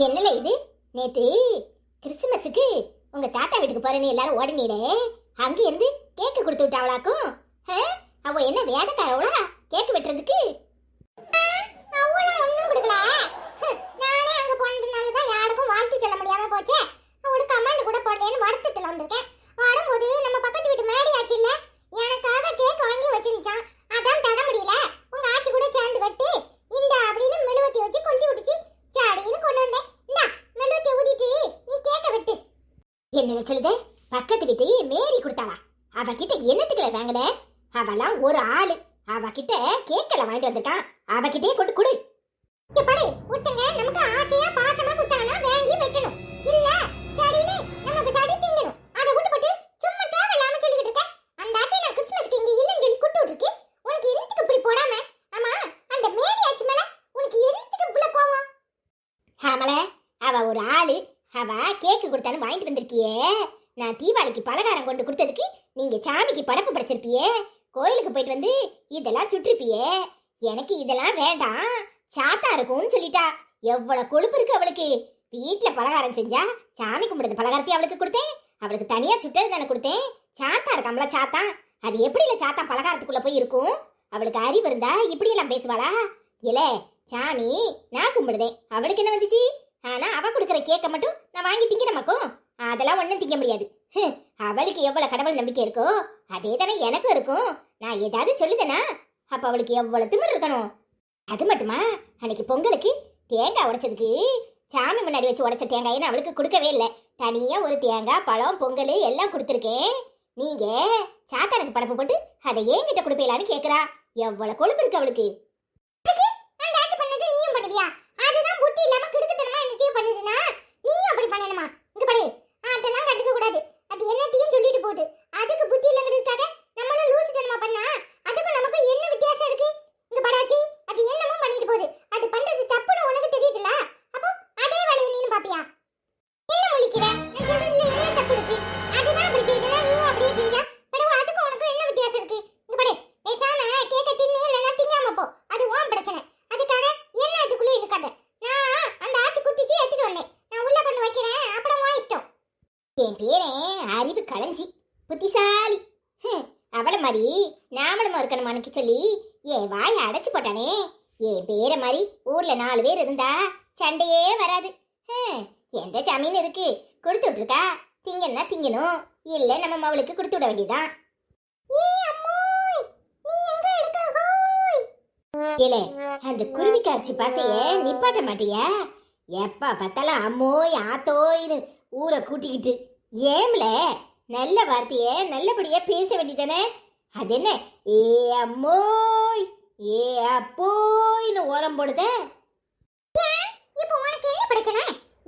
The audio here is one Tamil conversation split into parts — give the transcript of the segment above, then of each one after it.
என்னல இது? நேத்து கிறிஸ்துமஸுக்கு உங்க தாத்தா வீட்டுக்கு போறேன்னு எல்லாரும் ஓடினீலே, அங்க இருந்து கேக்கு கொடுத்து விட்டாவளாக்கும். அவ என்ன வேலைக்காரவளா கேக்கு வெட்டுறதுக்கு? அவளாம் ஒண்ணும் கொடுக்கல. நானே அங்க போனதுனால தான் யாருக்கும் வாழ்த்து சொல்ல முடியாம போச்சே. அவளோட கமெண்ட் கூட போடலன்னு வருத்தத்துல வந்திருக்கேன். வரும்போது நம்ம பக்கத்து வீட்டு மேடி ஆச்சு இல்ல, எனக்காக கேக் வாங்கி வச்சிருந்துச்சான். அதான் தர முடியல. உங்க ஆச்சி கூட சேர்ந்து வெட்டு இந்த அப்படின்னு மெழுவத்தி வச்சு கொளுத்தி விட்டுச்சு. சாடின்னு கொண்டு வந்தேன். இந்தா மெழுவத்தி ஊதிட்டு நீ கேக்க வெட்டு. என்ன சொல்லுதே? பக்கத்து வீட்டு மேரி கொடுத்தாளா? அவகிட்ட என்னத்துக்குல வாங்கின? அவெல்லாம் ஒரு ஆளு. அவகிட்ட கேக்கல வாங்கிட்டு வந்திருக்கான். அவகிட்டே கொண்டு கொடு. படு ஒருத்தங்க நமக்கு ஆசையா பாசமா கொடுத்தாங்கன்னா வாங்கி வெட்டணும். இல்ல சாடின்னு நமக்கு சாடி திங்கணும். அதை விட்டு போட்டு சும்மா தேவையில்லாம சொல்லிக்கிட்டு இருக்க. அந்த ஆச்சி நான் கிறிஸ்துமஸ்க்கு இங்க இல்லைன்னு சொல்லி கொடுத்து விட்டுருக்கு. உனக்கு என்னத்துக்கு இப்படி போடாம? ஆமா, அந்த மேரி ஆச்சு மேல உனக்கு என்னத்துக்கு இப்படி கோவம்? ஆமல, அவ ஒரு ஆளு. அவ கேக்கு கொடுத்தான்னு வாங்கிட்டு வந்திருக்கியே. நான் தீபாவளிக்கு பலகாரம் கொண்டு கொடுத்ததுக்கு நீங்க சாமிக்கு படப்பு படைச்சிருப்பியே. கோயிலுக்கு போயிட்டு வந்து இதெல்லாம் சுற்றிருப்பியே. எனக்கு இதெல்லாம் வேண்டாம், சாத்தா இருக்கும்னு சொல்லிட்டா. எவ்வளவு கொழுப்பு இருக்கு அவளுக்கு. வீட்டுல பலகாரம் செஞ்சா சாமி கும்பிடுறது பலகாரத்தையும் அவளுக்கு கொடுத்தேன். அவளுக்கு தனியா சுட்டது தானே கொடுத்தேன். சாத்தா இருக்காமல சாத்தா. அது எப்படி இல்ல சாத்தா பலகாரத்துக்குள்ள போய் இருக்கும்? அவளுக்கு அறிவு இருந்தா இப்படி எல்லாம் பேசுவாளா? இல்ல சாமி நான் கும்பிடுதேன், அவளுக்கு என்ன வந்துச்சு? ஆனா அவ கொடுக்குற கேக்க மட்டும் நான் வாங்கி திங்கிறமாக்கும். அதெல்லாம் ஒன்றும் திங்க முடியாது. அவளுக்கு எவ்வளவு கடவுள் நம்பிக்கை இருக்கோ அதே தானே எனக்கும் இருக்கும். நான் ஏதாவது சொல்லுதேனா அப்ப அவளுக்கு எவ்வளவு திமிர் இருக்கணும். அது மட்டுமா, அன்னைக்கு பொங்கலுக்கு தேங்காய் உடைச்சதுக்கு சாமி முன்னாடி வச்சு உடைச்ச தேங்காயை நான் அவளுக்கு கொடுக்கவே இல்லை. தனியா ஒரு தேங்காய் பழம் பொங்கல் எல்லாம் கொடுத்துருக்கேன். நீங்க சாத்தானுக்கு படப்பு போட்டு அதை ஏங்கிட்ட கொடுப்பீங்களான்னு கேக்குறா. எவ்வளவு கொழுப்பு இருக்கு அவளுக்கு. நீயும் பண்ணுவியா? அதுதான் புத்தி இல்லாம கிடுக்குத்தனமா என்னத்தையும் பண்ணுதுன்னா நீயும் அப்படி பண்ணணுமா? இங்க படி, அதெல்லாம் கண்டுக்க கூடாது. அது என்னத்தையும் சொல்லிட்டு போகுது. அதுக்கு புத்தி இல்லங்கிறதுக்காக நம்மள லூசுத்தனமா பண்ணா அதுக்கும் நமக்கும் என்ன வித்தியாசம் இருக்கு? இங்க படாச்சி, அது என்னமோ பண்ணிட்டு போகுது. அது பண்றது தப்புன்னு உனக்கு தெரியுதுல, அப்போ அதே வேலையை நீனும் பாப்பியா? என்ன முழிக்கிற? நான் சொல்றதுல என்ன தப்பு இருக்கு? அதுதான் அப்படி செய்யுதுன்னா நீயும் அப்படியே செஞ்சா படவா அதுக்கும் உனக்கும் என்ன வித்தியாசம் இருக்கு? இங்க படி, பேசாம கேக்க தின்னு இல்லைன்னா திங்காம போ. அது உன் பிரச்சனை. அதுக்காக என்ன அதுக்குள்ளே இருக்காத. நான் அந்த ஆச்சி குத்திச்சு எடுத்துட்டு வந்தேன். நான் உள்ள கொண்டு வைக்கிறேன், அப்புறம் உன் இஷ்டம். என் பேரே அறிவு களஞ்சி, புத்திசாலி. அவளை மாதிரி நாமளும் இருக்கணுமான்னு சொல்லி என் வாயை அடைச்சு போட்டானே. என் பேரை மாதிரி ஊர்ல 4 பேர் இருந்தா சண்டையே வராது. எந்த ஜமீன் இருக்கு? கொடுத்து விட்டுருக்கா. திங்கன்னா திங்கணும், இல்ல நம்ம அவளுக்கு கொடுத்து விட வேண்டியதான். இல்ல அந்த குருவி காட்சி பாசைய நிப்பாட்ட மாட்டியா? எப்ப பார்த்தாலும் அம்மோய் ஆத்தோயின்னு ஊரை கூட்டிக்கிட்டு ஏம்ல நல்ல வார்த்தைய நல்லபடியா பேச வேண்டியதானே? அது என்ன ஏ அம்மோய் ஏ அப்போயின்னு ஓரம் போடுத? இப்போ உனக்கு என்ன பிரச்சனை?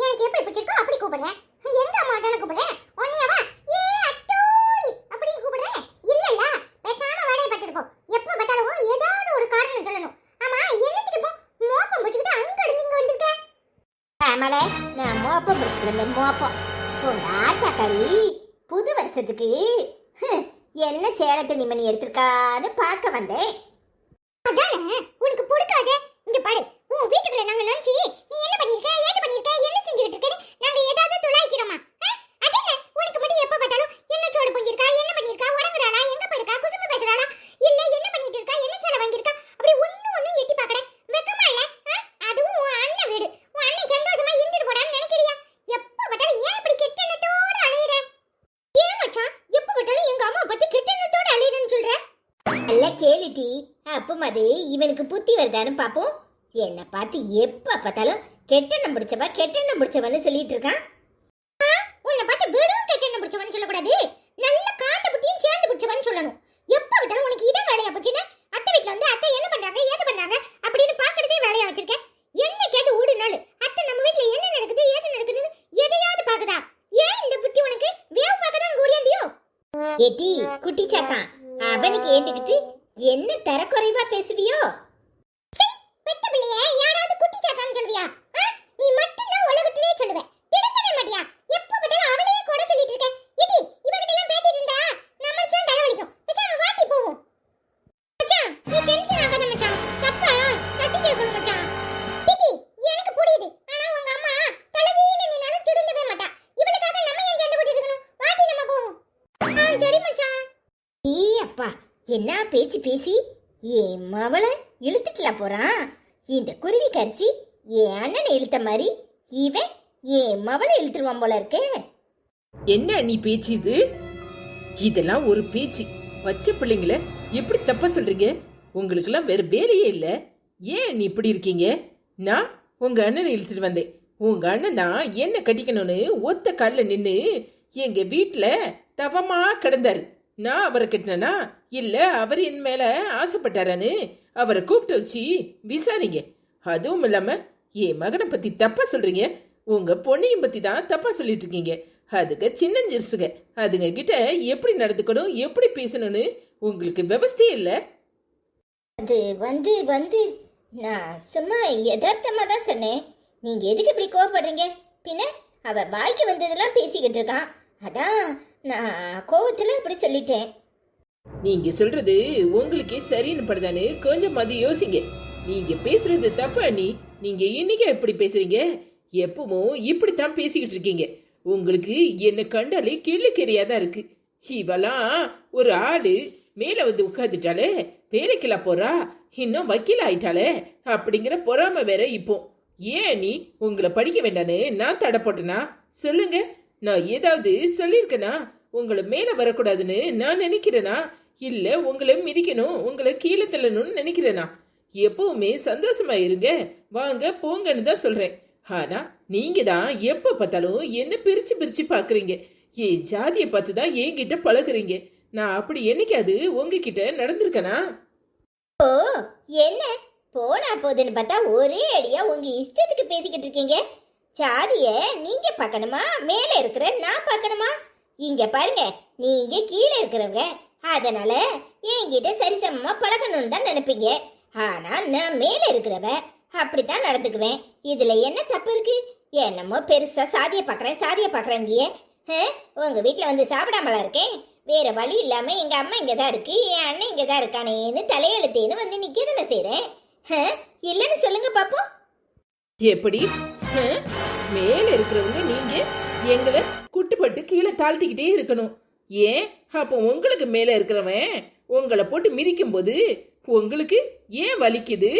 எனக்கு எப்படி பிடிச்சிருக்கோ அப்படி கூப்பிடுறேன். எங்க அம்மாட்டான கூப்பிடுறேன், ஒன்னியாவா ஏ அட்டோய் அப்படி கூப்பிடுறேன். இல்லல்ல, பேசாம வாடகை பார்த்துட்டு போ. எப்ப பார்த்தாலும் ஏதாவது ஒரு காரணம் சொல்லணும். ஆமா, என்னத்துக்கு இப்போ மோப்பம் பிடிச்சிக்கிட்டு அங்க இருந்து இங்க வந்திருக்க? ஆமால, நான் மோப்பம் பிடிச்சிட்டு வந்தேன். மோப்பம் உங்க ஆட்டாக்காரி புது வருஷத்துக்கு என்ன சேலை துணிமணி எடுத்திருக்கான்னு பார்க்க வந்தேன். அதானே உனக்கு பிடிக்காது. இங்க பாரு, உன் வீட்டுக்குள்ள நாங்க நினைச்சி நீ என்ன பண்ணிருக்க, ஏது பண்ணிருக்க, என்ன செஞ்சுட்டு இருக்கேன்னு நாங்க ஏதாவது துளாய்க்கிறோமா? அதானே உனக்கு மட்டும் எப்ப பார்த்தாலும் என்ன சோடு பொங்கிருக்கா, என்ன பண்ணிருக்கா, உடங்குறாளா, எங்க போயிருக்கா, குசும்பு பேசுறாளா, இல்ல என்ன பண்ணிட்டு இருக்கா, என்ன சேலை வாங்கிருக்கா, அப்படி ஒண்ணு எட்டி பாக்கறேன். வெக்கமா இல்ல? அதுவும் உன் அண்ணன் வீடு. உன் அண்ணன் சந்தோஷமா இருந்துட்டு போடான்னு நினைக்கிறியா? எப்ப பார்த்தாலும் ஏன் இப்படி கெட்டனத்தோட அலையற? ஏன் மச்சான் எப்ப பார்த்தாலும் எங்க அம்மா பத்தி கெட்டனத்தோட அலையறன்னு சொல்ற? நல்ல கேளுடி. அப்ப அது இவனுக்கு புத்தி வருதான்னு பாப்போம். என்ன பார்த்து எப்ப பார்த்தாலும் கெட்டெண்ணம் பிடிச்சவன்னு சொல்லிட்டு இருக்கான். உன்னை பார்த்து வெறும் கெட்டெண்ணம் பிடிச்சவன்னு சொல்லக்கூடாது, நல்ல காட்ட புத்தியும் சேர்ந்து பிடிச்சவன்னு சொல்லணும். எப்ப விட்டாலும் உனக்கு இதான் வேலையா போச்சுன்னு அத்தை வீட்டுல வந்து அத்தை என்ன பண்றாங்க ஏது பண்றாங்க அப்படின்னு பாக்குறதே வேலையா வச்சிருக்கேன். என்னைக்காவது ஊடு நாள் அத்தை நம்ம வீட்டுல என்ன நடக்குது ஏது நடக்குதுன்னு எதையாவது பாக்குதா? ஏன் இந்த புத்தி உனக்கு வேவு பார்க்கதான் கூடியந்தியோ? ஏடி குட்டி சாத்தான், அவனுக்கு ஏண்டுகிட்டு என்ன தரக்குறைவா பேசுவியோ? பெட்ட பிள்ளையே யாராவது குட்டி சாத்தான்னு சொல்வியா? நீ மட்டும் தான் உலகத்திலே சொல்லுவ, திடங்கவே மாட்டியா? எப்ப பார்த்தாலும் அவளையே கூட சொல்லிட்டு இருக்க. ஏடி இவகிட்ட எல்லாம் பேசிட்டு இருந்தா நமக்கு தான் தலைவலிக்கும். பேசாம வாட்டி போவோம். மச்சான் நீ டென்ஷன் ஆகாத மச்சான். தப்பா தட்டி கேட்கணும் மச்சான். ஏடி எனக்கு புரியுது, ஆனா உங்க அம்மா என்ன பேச்சு பேசி என் மவளை இழுத்துட்டுலாம் போறான். இந்த குருவி கரிச்சி என் அண்ணனை இழுத்த மாதிரி இவன் என் மவளை இழுத்துருவான் போல இருக்கு. என்ன நீ பேச்சு இது? இதெல்லாம் ஒரு பேச்சு? பச்சை பிள்ளைங்கள எப்படி தப்பா சொல்றீங்க? உங்களுக்கு எல்லாம் வேற வேலையே இல்ல. ஏன் நீ இப்படி இருக்கீங்க? நான் உங்க அண்ணனை இழுத்துட்டு வந்தேன். உங்க அண்ணன் தான் என்ன கட்டிக்கணும்னு ஒத்த கால்ல நின்னு எங்க வீட்டுல தவமா கிடந்தாரு. நான் அவரை கட்டினா இல்ல அவர் என் மேல ஆசைப்பட்டாரான்னு அவரை கூப்பிட்டு வச்சு விசாரிங்க. அதுவும் இல்லாம என் மகனை பத்தி தப்பா சொல்றீங்க. உங்க பொண்ணையும் பத்தி தான் தப்பா சொல்லிட்டு இருக்கீங்க. அதுக்கு சின்னஞ்சிருசுங்க, அதுங்க கிட்ட எப்படி நடந்துக்கணும், எப்படி பேசணும்னு உங்களுக்கு விவசாயம் இல்ல. அது வந்து வந்து நான் சும்மா யதார்த்தமா தான் சொன்னேன். நீங்க எதுக்கு இப்படி கோவப்படுறீங்க? பின்ன அவ வாய்க்கு வந்ததெல்லாம் பேசிக்கிட்டு இருக்கான், அதான் நான் கோவத்துல அப்படி சொல்லிட்டேன். நீங்க சொல்றது உங்களுக்கே சரின்னு படுதான்னு கொஞ்சம் மதி யோசிங்க. நீங்க பேசுறது தப்பா நீங்க இன்னைக்கு எப்படி பேசுறீங்க? எப்பவும் இப்படித்தான் பேசிக்கிட்டு இருக்கீங்க. உங்களுக்கு என்ன கண்டாலே கிள்ளுக்கெரியாதான் இருக்கு. இவெல்லாம் ஒரு ஆளு மேல வந்து உட்காந்துட்டாலே வேலைக்கெல்லாம் போறா, இன்னும் வக்கீல் ஆயிட்டாலே அப்படிங்கிற பொறாம வேற. இப்போ ஏன் நீ உங்களை படிக்க வேண்டான்னு நான் தடை போட்டேனா? சொல்லுங்க. நான் ஏதாவது சொல்லியிருக்கேனா? உங்களை மேல வரக்கூடாதுன்னு நான் நினைக்கிறேனா? இல்ல உங்களை மிதிக்கணும், உங்களை கீழே தள்ளணும்னு நினைக்கிறேனா? எப்பவுமே சந்தோஷமா இருங்க, வாங்க போங்கன்னு தான் சொல்றேன். ஆனா நீங்க தான் எப்ப பார்த்தாலும் என்ன பிரிச்சு பிரிச்சு பாக்குறீங்க. என் ஜாதியை பார்த்து தான் என்கிட்ட பழகுறீங்க. நான் அப்படி என்னைக்காவது உங்ககிட்ட நடந்திருக்கனா? ஓ, என்ன போனா போதுன்னு பார்த்தா ஒரே அடியா உங்க இஷ்டத்துக்கு பேசிக்கிட்டு இருக்கீங்க. ஜாதிய நீங்க பார்க்கணுமா, மேல இருக்கிற நான் பார்க்கணுமா? இங்க பாருங்க, நீங்க கீழே இருக்கிறவங்க, அதனால என்கிட்ட சரிசமமா பழகணும்னு தான் நினைப்பீங்க. ஆனா நான் மேல இருக்கிறவ, அப்படித்தான் நடந்துக்குவேன். இதுல என்ன தப்பு இருக்கு? என்னமோ பெருசா சாதியை பாக்குறேங்கிய. உங்க வீட்டுல வந்து சாப்பிடாமலா இருக்கேன். வேற வழி இல்லாம எங்க அம்மா இங்கதான் இருக்கு, என் அண்ணன் இங்கதான் இருக்கானேன்னு தலையெழுத்தேன்னு வந்து நிக்கதானே செய்றேன். இல்லன்னு சொல்லுங்க பாப்போம். எப்படி மேல இருக்கிறவங்க நீங்க எங்களை குட்டுப்பட்டு கீழே தாழ்த்திக்கிட்டே இருக்கணும்? ஏன் அப்போ உங்களுக்கு மேல இருக்கிறவன் உங்களை போட்டு மிதிக்கும் போது உங்களுக்கு ஏன் வலிக்குது?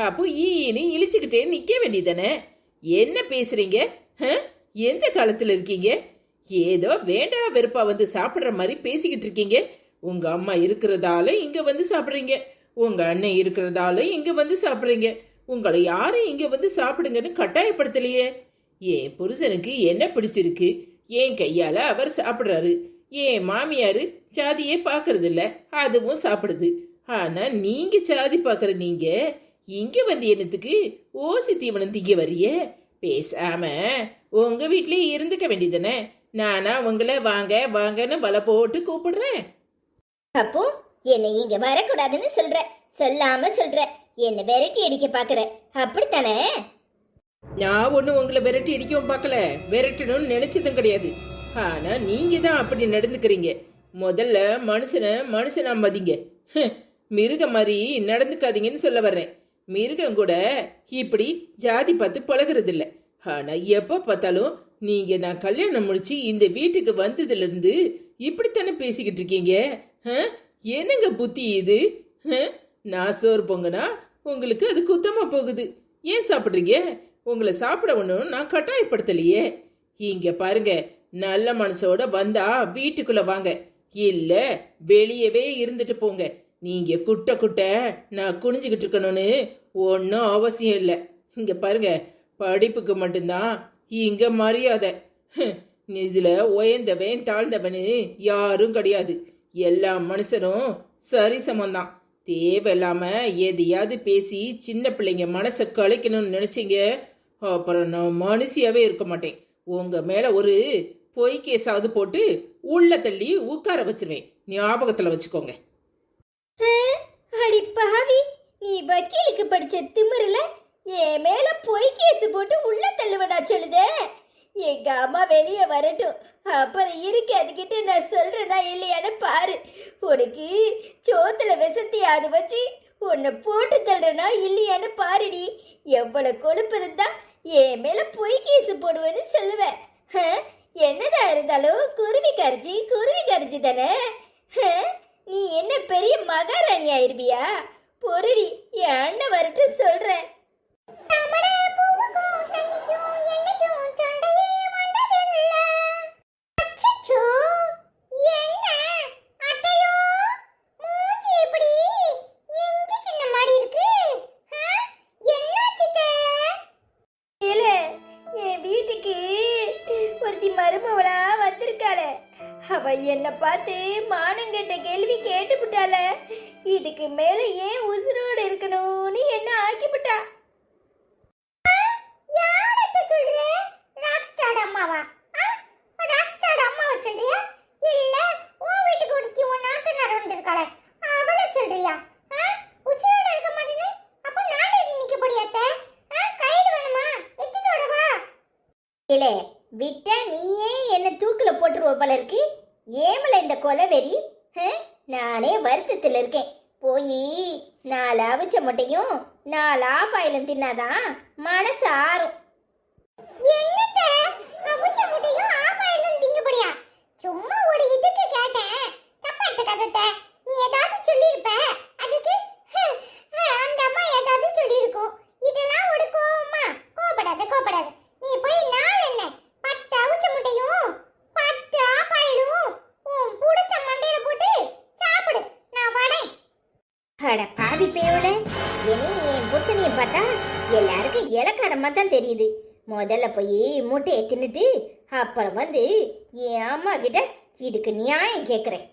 அப்போ ஈன்னு இழிச்சுக்கிட்டே நிக்க வேண்டியதானே? என்ன பேசுறீங்க? எந்த காலத்துல இருக்கீங்க? ஏதோ வேண்டா வெறுப்பா வந்து சாப்பிடுற மாதிரி பேசிக்கிட்டு இருக்கீங்க. உங்க அம்மா இருக்கிறதால இங்க வந்து சாப்பிடுறீங்க, உங்க அண்ணன் இருக்கிறதால இங்க வந்து சாப்பிடுறீங்க. உங்களை யாரும் இங்க வந்து சாப்பிடுங்கன்னு கட்டாயப்படுத்தலையே. என் புருஷனுக்கு என்ன பிடிச்சிருக்கு, என் கையால அவர் சாப்பிடுறாரு. என் மாமியாரு ஜாதியே பாக்குறது இல்ல, அதுவும் சாப்பிடுது. ஆனா நீங்க ஜாதி பாக்குற நீங்க இங்க வந்து என்னத்துக்கு ஓசி தீவனம் திங்க வரிய? பேசாம உங்க வீட்லயே இருந்துக்க வேண்டியதானே? நானா உங்களை வாங்க வாங்கன்னு வலை போட்டு கூப்பிடுறேன். அப்போ என்னை இங்க வரக்கூடாதுன்னு சொல்ற, சொல்லாம சொல்ற, என்ன விரட்டி அடிக்க பாக்குற, அப்படித்தானே? நான் ஒண்ணு உங்களை விரட்டி அடிக்கவும் பார்க்கல, விரட்டணும்னு நினைச்சதும் கிடையாது. ஆனா நீங்க தான் அப்படி நடந்துக்கிறீங்க. முதல்ல மனுஷனா மதிங்க. மிருகம் மாதிரி நடந்துக்காதீங்கன்னு சொல்ல வர்றேன். மிருகம் கூட இப்படி ஜாதி பார்த்து பழகிறது இல்ல. ஆனா எப்ப பார்த்தாலும் நீங்க நான் கல்யாணம் முடிச்சு இந்த வீட்டுக்கு வந்ததுல இருந்து இப்படித்தானே பேசிக்கிட்டு இருக்கீங்க. என்னங்க புத்தி இது? நான் சோறு பொங்கனா உங்களுக்கு அது குத்தமா போகுது. ஏன் சாப்பிடுறீங்க? உங்களை சாப்பிட ஒண்ணும் நான் கட்டாயப்படுத்தலையே. இங்க பாருங்க, நல்ல மனசோட வந்தா வீட்டுக்குள்ள வாங்க, இல்ல வெளியவே இருந்துட்டு போங்க. நீங்க குட்ட நான் குனிஞ்சுக்கிட்டு இருக்கணும்னு ஒன்னும் அவசியம் இல்லை. இங்க பாருங்க, படிப்புக்கு மட்டும்தான் இங்க மரியாதை. இதுல உயர்ந்தவன் தாழ்ந்தவனு யாரும் கிடையாது. எல்லா மனுஷனும் சரிசமந்தான். தேவையில்லாம எதையாவது பேசி சின்ன பிள்ளைங்க மனசை கலைக்கணும்னு நினைச்சீங்க, அப்புறம் நான் மனுஷியாவே இருக்க மாட்டேன். உங்க மேல ஒரு பொய் கேஸாவது போட்டு உள்ள தள்ளி உட்கார வச்சிருவேன். ஞாபகத்துல வச்சுக்கோங்க. அடி பாவி, நீ வக்கீலுக்கு படிச்ச திமிருல என் மேல பொய் கேஸ் போட்டு உள்ள தள்ளுவடா சொல்லுதே. எங்க அம்மா வெளியே வரட்டும், அப்புறம் இருக்கு அதுகிட்ட நான் சொல்றேனா இல்லையான்னு பாரு. உனக்கு சோத்துல விசத்தியாது வச்சு உன்னை போட்டு தள்ளுறனா இல்லையான்னு பாருடி. எவ்வளவு கொழுப்பு இருந்தா என் மேல பொய் கேஸ் போடுவேன்னு சொல்லுவேன். என்னதான் இருந்தாலும் குருவி கரிச்சி தானே. நீ என்ன பெரிய மகாராணி ஆயிருவியா? பொருடி, என் அண்ணன் வரட்டும் சொல்றேன். மருமவளா வந்திருக்காளே, அவ என்ன பார்த்து மானங்கெட்ட கேள்வி கேட்டுவிட்டால. இதுக்கு மேல ஏன் உசுரோடு இருக்கணும்னு என்ன ஆக்கிவிட்டா. விட்டா நீயே என்ன தூக்குல போட்டுருவ போல இருக்கு. ஏமல இந்த கொலவெறி? நானே வருத்தத்தில் இருக்கேன். போய் 4 அவிச்ச முட்டையும் 4 ஆப்பாயிலும் தின்னாதான் மனசு ஆறும். சும்மா ஒரு இதுக்கு கேட்டேன். தப்பா கதத்தை நீ ஏதாவது சொல்லியிருப்ப. அதுக்கு அந்த அம்மா ஏதாவது சொல்லியிருக்கும். இதெல்லாம் ஒரு கோவமா? கோபப்படாத. நீ போய் 4 என்ன 10 அவிச்ச முட்டையும் 10 ஆப்பாயிலும் உன் புடிச மண்டையில போட்டு சாப்பிடு. நான் வரேன். அட பாவி பேவல, இனி என் புருஷனைய பார்த்தா எல்லாருக்கும் இலக்காரமா தான் தெரியுது. முதல்ல போய் முட்டையை தின்னுட்டு அப்புறம் வந்து என் அம்மா கிட்ட இதுக்கு நியாயம் கேட்குறேன்.